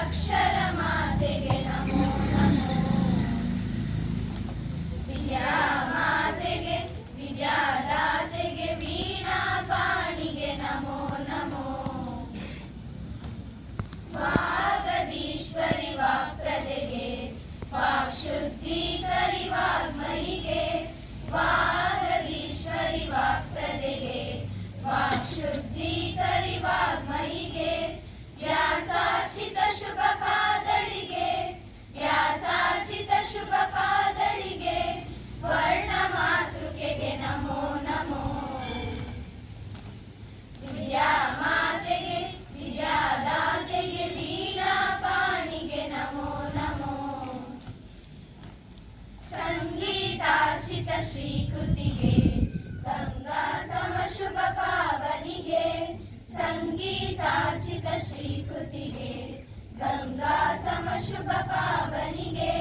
ಅಕ್ಷರ ಮಾತೆಗೆ ನಮೋ ನಮೋ. ವಿದ್ಯಾ ಮಾತೆಗೆ ವಿದ್ಯಾದಾತೆಗೆ ವೀಣಾ ಪಾಣಿಗೆ ನಮೋ ನಮೋ. ವಾಗದೀಶ್ವರಿ ವಾಕ್ಪ್ರದೆಗೆ ವಾಕ್ಶುದ್ಧೀಕರಿ ವಾಗ್ಮಯಿಗೆ. ವಾಗದೀಶ್ವರಿ ವಾಕ್ಪ್ರದೆಗೆ ವಾಕ್ಶುದ್ಧೀಕರಿ ವಾಗ್ಮಯಿಗೆ. ವ್ಯಾಸಾರ್ಚಿತ ಶುಭ ಪಾದಳಿಗೆ ವ್ಯಾಸಾರ್ಚಿತ ಶುಭ ಪಾದಳಿಗೆ ವರ್ಣ ಮಾತೃಕೆಗೆ ನಮೋ ನಮೋ. ವಿದ್ಯಾ ಮಾತೆಗೆ ವಿದ್ಯಾದಾತೆಗೆ ವೀಣಾ ಪಾಣಿಗೆ ನಮೋ ನಮೋ. ಸಂಗೀತಾರ್ಚಿತ ಶ್ರೀಕೃತಿಗೆ ಗಂಗಾ ಸಮ ಶುಭ ಪಾವನಿಗೆ. ಸಂಗೀತಾರ್ಚಿತ ಶ್ರೀಕೃತಿಗೆ ಗಂಗಾ ಸಮ ಶುಭ ಪಾವನಿಗೆ.